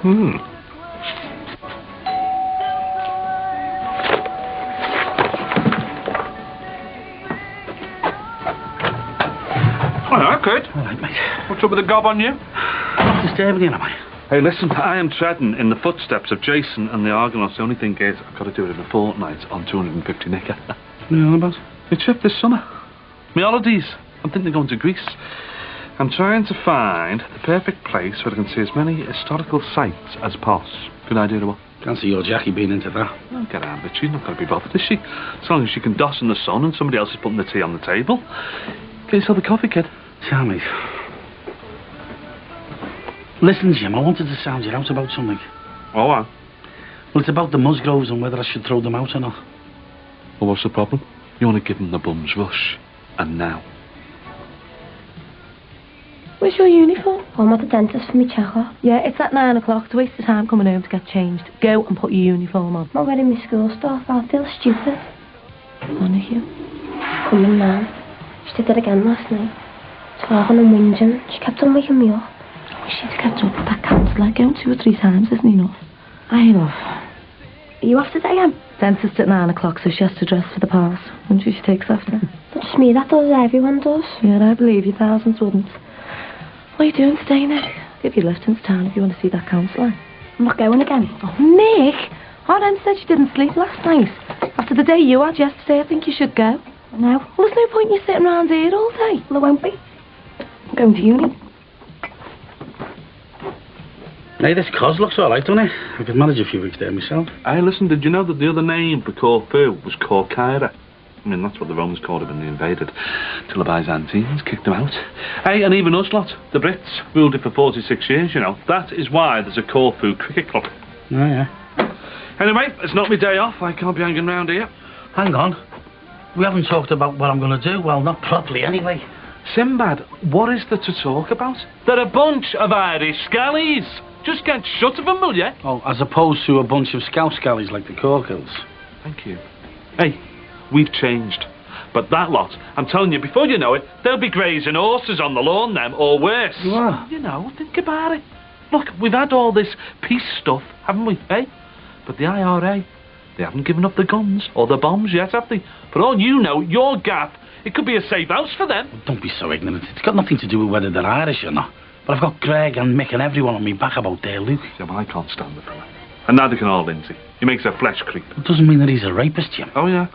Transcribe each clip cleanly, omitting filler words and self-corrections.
Alright, kid. Alright, mate. What's up with the gob on you? Not disturbing you, am I? Hey, listen, I am treading in the footsteps of Jason and the Argonauts. The only thing is, I've got to do it in a fortnight on 250 nicker. What are you on about? My trip this summer. My holidays. I'm thinking of going to Greece. I'm trying to find the perfect place where I can see as many historical sites as possible. Good idea, to what? Can't see your Jackie being into that. Oh, get out of it. She's not going to be bothered, is she? As long as she can doss in the sun and somebody else is putting the tea on the table. Get yourself a coffee, kid. Tell me. Listen, Jim, I wanted to sound you out about something. Oh, what? Well, it's about the Musgroves and whether I should throw them out or not. Well, what's the problem? You want to give them the bum's rush. And now. Where's your uniform? Oh, I'm at the dentist for me check-up. Yeah, it's at 9 o'clock. It's a waste of time coming home to get changed. Go and put your uniform on. I'm not wearing my school stuff. I'll feel stupid. One of you. Coming now. She did it again last night. Talking and whinging. She kept on waking me up. I wish she'd kept up with that counsellor. Going 2 or 3 times isn't enough. I ain't off. Are you off today, Em? Dentist at 9 o'clock, so she has to dress for the pass. And she takes after. Not just me, that does. Everyone does. Yeah, I believe you. Thousands wouldn't. What are you doing today, Nick? Give you a lift into town if you want to see that counsellor. I'm not going again. Oh, Nick! Arden said she didn't sleep last night. After the day you had yesterday, I think you should go. No. Well, there's no point in you sitting around here all day. Well, there won't be. I'm going to uni. Hey, this cos looks alright, doesn't it? I could manage a few weeks there myself. Hey, listen, did you know that the other name for Corfu was Corcyra? I mean, that's what the Romans called it when they invaded. Till the Byzantines kicked them out. Hey, and even us lot, the Brits, ruled it for 46 years, you know. That is why there's a Corfu cricket club. Oh, yeah. Anyway, it's not my day off. I can't be hanging around here. Hang on. We haven't talked about what I'm going to do. Well, not properly, anyway. Sinbad, what is there to talk about? They're a bunch of Irish scallies. Just get shut of them, will you? Oh, as opposed to a bunch of scout scallies like the Corkills. Thank you. Hey, we've changed. But that lot, I'm telling you, before you know it, they'll be grazing horses on the lawn, them, or worse. What? You know, think about it. Look, we've had all this peace stuff, haven't we, eh? But the IRA, they haven't given up the guns or the bombs yet, have they? For all you know, your gap, it could be a safe house for them. Well, don't be so ignorant. It's got nothing to do with whether they're Irish or not. But I've got Greg and Mick and everyone on me back about their Luke. Yeah, well, I can't stand the fella. And neither can old Lindsay. He makes her flesh creep. It doesn't mean that he's a rapist, Jim. Oh, yeah?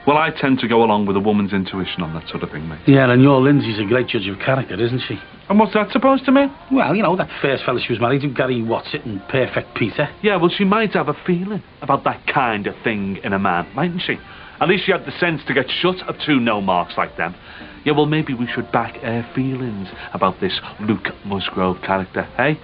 Well, I tend to go along with a woman's intuition on that sort of thing, mate. Yeah, and your Lindsay's a great judge of character, isn't she? And what's that supposed to mean? Well, you know, that first fella she was married to, Gary Watsit and Perfect Peter. Yeah, well, she might have a feeling about that kind of thing in a man, mightn't she? At least she had the sense to get shut of 2 no marks like them. Yeah, well, maybe we should back her feelings about this Luke Musgrove character, hey?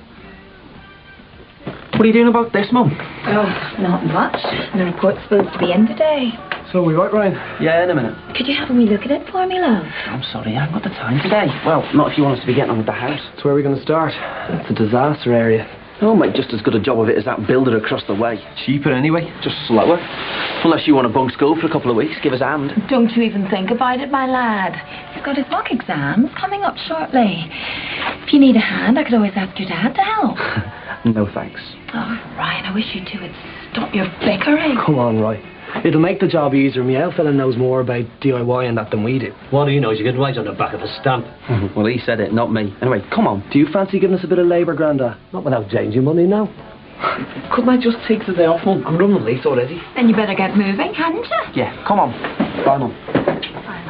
What are you doing about this, Mum? Oh, not much. The report's supposed to be in today. So we right, Ryan? Yeah, in a minute. Could you have a wee look at it for me, love? I'm sorry, I haven't got the time today. Well, not if you want us to be getting on with the house. So where are we going to start? It's a disaster area. Oh, make just as good a job of it as that builder across the way. Cheaper anyway, just slower. Unless you want to bunk school for a couple of weeks, give us a hand. Don't you even think about it, my lad. He's got his mock exams coming up shortly. If you need a hand, I could always ask your dad to help. No thanks. Oh, Ryan, I wish you two would stop your bickering. Come on, Roy. It'll make the job easier. My old fella knows more about DIY and that than we do. What he knows, you get right on the back of a stamp. Well, he said it, not me. Anyway, come on. Do you fancy giving us a bit of labour, Granda? Not without changing money now. Couldn't I just take the day off? Well, good on the lease already. Then you better get moving, hadn't you? Yeah, come on. Bye, Mum. Bye,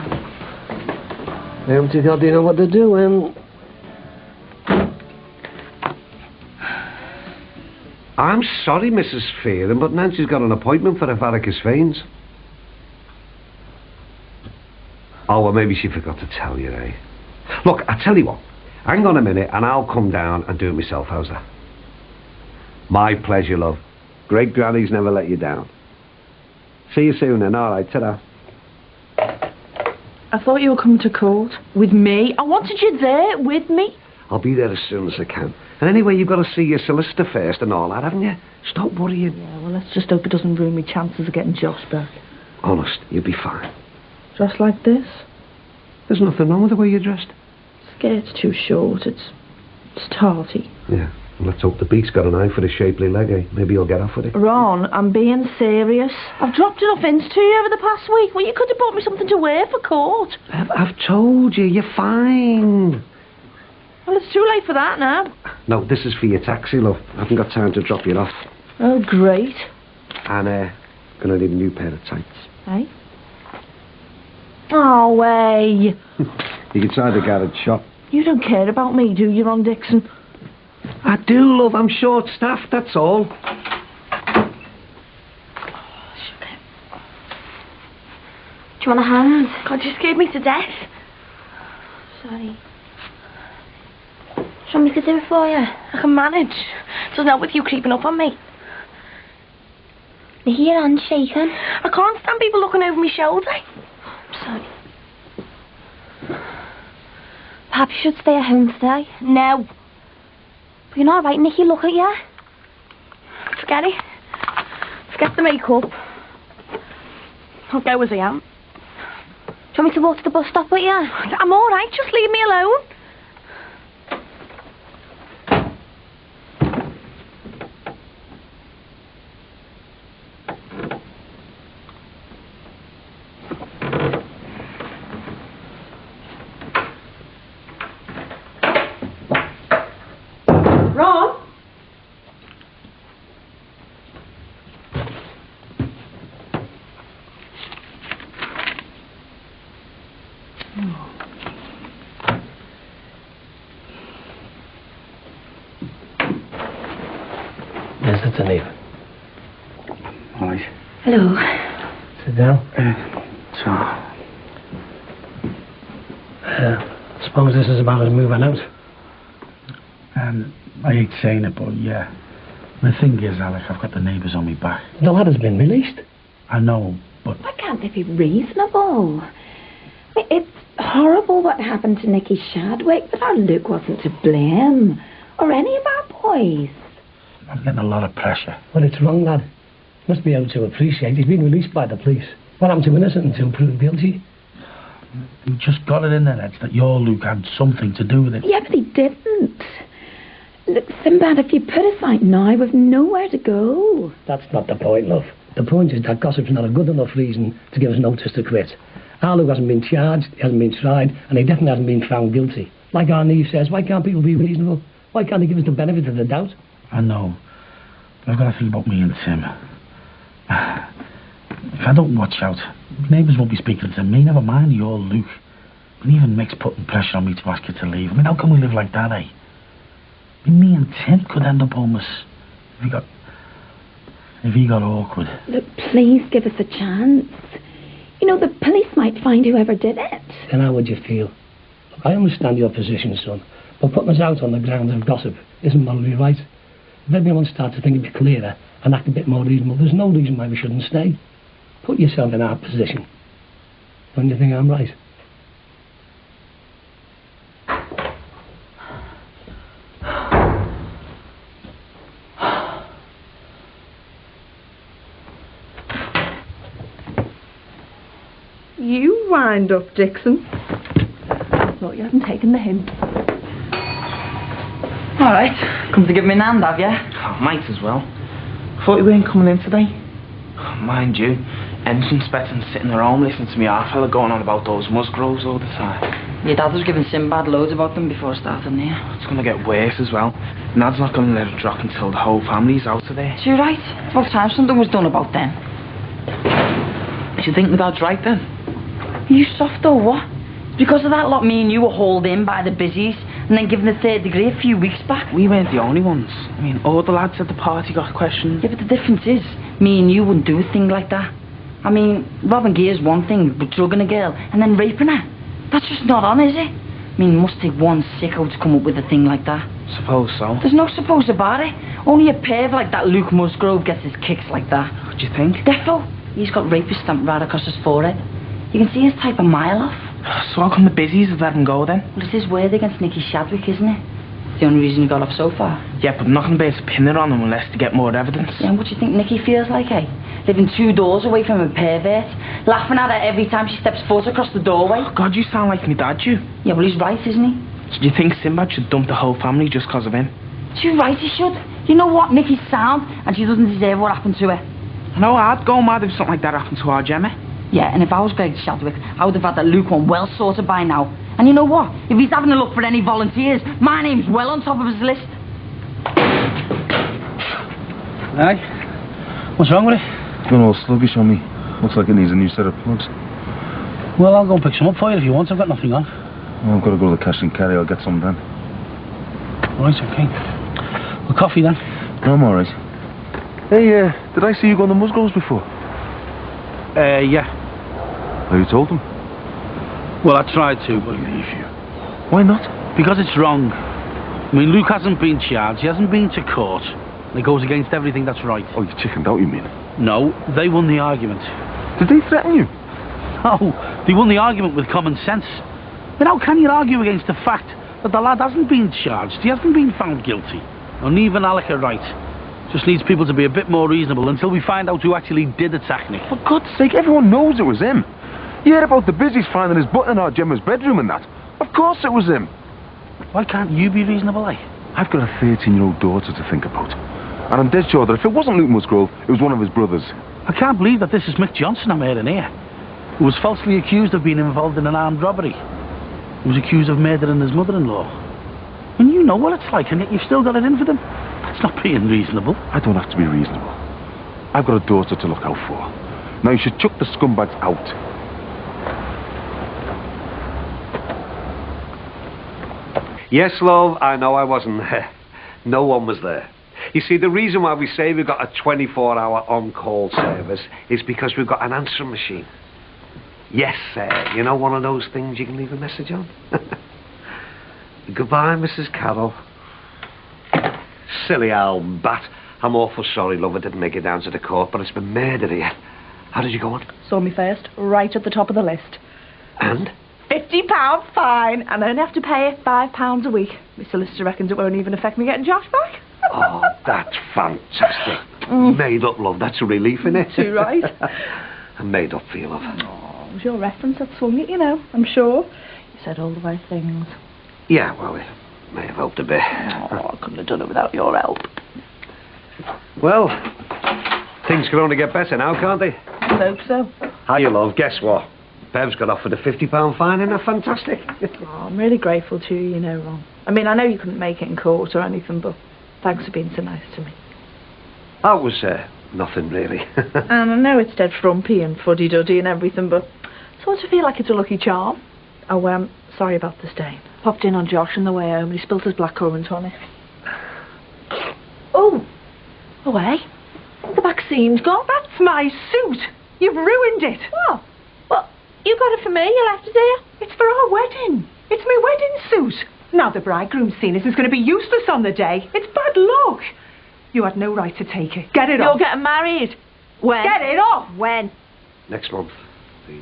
Mum. Empty God, do you know what they're doing? I'm sorry, Mrs. Fearon, but Nancy's got an appointment for her varicose veins. Oh, well, maybe she forgot to tell you, eh? Look, I tell you what. Hang on a minute, and I'll come down and do it myself. How's that? My pleasure, love. Great granny's never let you down. See you soon, then. All right, ta-da. I thought you were coming to court with me. I wanted you there with me. I'll be there as soon as I can. And anyway, you've got to see your solicitor first and all that, haven't you? Stop worrying. Yeah, well, let's just hope it doesn't ruin me chances of getting Josh back. Honest, you'll be fine. Dressed like this? There's nothing wrong with the way you're dressed. Skirt's too short. It's tarty. Yeah. Let's hope the beast's got an eye for the shapely leg, eh? Maybe he'll get off with it. Ron, I'm being serious. I've dropped enough hints to you over the past week. Well, you could have bought me something to wear for court. I've told you, you're fine. Well, it's too late for that now. No, this is for your taxi, love. I haven't got time to drop you off. Oh, great. And, gonna need a new pair of tights. Eh? Oh, way. You can try the garage shop. You don't care about me, do you, Ron Dixon? I do, love. I'm short-staffed, that's all. Do you want a hand? God, you scared me to death. Sorry. Do you want me to do it for you? I can manage. Doesn't help with you creeping up on me. Your hand's shaking. I can't stand people looking over my shoulder. I'm sorry. Perhaps you should stay at home today. No. But you're not right, Nicky, look at you. Forget it. Forget the makeup. I'll go as I am. Do you want me to walk to the bus stop with you? I'm alright, just leave me alone. Mr. Neve. All right. Hello. Sit down. So, Suppose this is about us moving out. I hate saying it, but yeah. The thing is, Alec, I've got the neighbours on me back. The lad has been released. I know, but... Why can't they be reasonable? It's horrible what happened to Nicky Shadwick, but our Luke wasn't to blame. Or any of our boys. I'm getting a lot of pressure. Well, it's wrong, lad. You must be able to appreciate he's been released by the police. What happened to innocent until proved guilty? You just got it in their heads that your Luke had something to do with it. Yeah, but he didn't. Look, Sinbad, if you put us out now, we've nowhere to go. That's not the point, love. The point is that gossip's not a good enough reason to give us notice to quit. Our Luke hasn't been charged, he hasn't been tried, and he definitely hasn't been found guilty. Like our Neve says, why can't people be reasonable? Why can't they give us the benefit of the doubt? I know. But I've got to think about me and Tim. If I don't watch out, neighbours won't be speaking to me, never mind your Luke. And even Mick's putting pressure on me to ask you to leave. I mean, how can we live like that, eh? I mean, me and Tim could end up homeless if he got awkward. Look, please give us a chance. You know, the police might find whoever did it. Then how would you feel? Look, I understand your position, son, but putting us out on the grounds of gossip isn't morally right. If everyone starts to think a bit clearer and act a bit more reasonable, there's no reason why we shouldn't stay. Put yourself in our position. Don't you think I'm right? You wind up, Dixon. Thought you hadn't taken the hint. All right, come to give me an hand, have you? Oh, might as well. Thought you weren't coming in today. Oh, mind you, engine inspector's sitting at home listening to me our fella going on about those Musgroves all the time. Your dad was giving Sinbad loads about them before starting there. It's going to get worse as well. Nad's not going to let it drop until the whole family's out of there. So you're right. About time something was done about them. Do you think my dad's right then? Are you soft or what? Because of that lot me and you were hauled in by the busies and then given the third degree a few weeks back. We weren't the only ones. I mean, all the lads at the party got questioned. Yeah, but the difference is, me and you wouldn't do a thing like that. I mean, robbing gear's one thing, but drugging a girl and then raping her, that's just not on, is it? I mean, it must take one sicko to come up with a thing like that. Suppose so. There's no suppose about it. Only a perv like that Luke Musgrove gets his kicks like that. What do you think? Defo. He's got rapist stamped right across his forehead. You can see his type a mile off. So how come the busies have let him go then? Well, it's his word against Nicky Shadwick, isn't it? It's the only reason he got off so far. Yeah, but nothing beats a pinner on him unless to get more evidence. Yeah, and what do you think Nicky feels like, eh? Living 2 doors away from a pervert, laughing at her every time she steps foot across the doorway. Oh, God, you sound like me dad, you. Yeah, well, he's right, isn't he? So do you think Sinbad should dump the whole family just because of him? Too right he should. You know what? Nicky's sound, and she doesn't deserve what happened to her. I know I'd go mad if something like that happened to our Gemma. Yeah, and if I was Greg Shadwick, I would have had that Luke one well sorted by now. And you know what? If he's having a look for any volunteers, my name's well on top of his list. Aye? What's wrong with it? It's been all sluggish on me. Looks like it needs a new set of plugs. Well, I'll go and pick some up for you if you want. I've got nothing on. Well, I've got to go to the cash and carry. I'll get some then. Right, okay. Well, coffee then? No, I'm alright. Hey, did I see you go on the Musgroves before? Yeah. Have you told them? Well, I tried to, but... Why not? Because it's wrong. I mean, Luke hasn't been charged. He hasn't been to court. And it goes against everything that's right. Oh, you chickened out, you mean? No, they won the argument. Did they threaten you? No, they won the argument with common sense. But how can you argue against the fact that the lad hasn't been charged? He hasn't been found guilty. And even Alec are right. Just needs people to be a bit more reasonable until we find out who actually did attack Nick. For God's sake, everyone knows it was him. You heard about the busies finding his butt in our Gemma's bedroom and that. Of course it was him. Why can't you be reasonable, eh? I've got a 13-year-old daughter to think about. And I'm dead sure that if it wasn't Luke Musgrove, it was one of his brothers. I can't believe that this is Mick Johnson I'm hearing here. Who was falsely accused of being involved in an armed robbery. He was accused of murdering his mother-in-law. And you know what it's like, and yet you've still got it in for them. That's not being reasonable. I don't have to be reasonable. I've got a daughter to look out for. Now you should chuck the scumbags out. Yes, love, I know I wasn't there. No one was there. You see, the reason why we say we've got a 24-hour on-call service is because we've got an answering machine. Yes, sir. You know, one of those things you can leave a message on? Goodbye, Mrs. Carroll. Silly old bat. I'm awful sorry, love, I didn't make it down to the court, but it's been murder here. How did you go on? Saw me first, right at the top of the list. And? £50 fine, and I only have to pay £5 a week. My solicitor reckons it won't even affect me getting Josh back. Oh, that's fantastic. Made up, love, that's a relief, innit? Too right. And made up for you, love. Oh, it was your reference that swung it, you know, I'm sure. You said all the right things. Yeah, well, it may have helped a bit. Oh, I couldn't have done it without your help. Well, things can only get better now, can't they? I hope so. Hiya, love, guess what? Bev's got offered a £50 fine, isn't that fantastic? Oh, I'm really grateful to you, you know, Ron. I mean, I know you couldn't make it in court or anything, but thanks for being so nice to me. That was nothing, really. And I know it's dead frumpy and fuddy-duddy and everything, but I sort of feel like it's a lucky charm. Oh, sorry about the stain. Popped in on Josh on the way home and he spilt his blackcurrant on it. Oh, away. The back seam's gone. That's my suit. You've ruined it. Oh, well, you got it for me, you'll have to do. It's for our wedding. It's my wedding suit. Now the bridegroom's seen it, it's going to be useless on the day. It's bad luck. You had no right to take it. Get it off. You're getting married. When? Get it off. When? Next month, the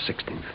16th.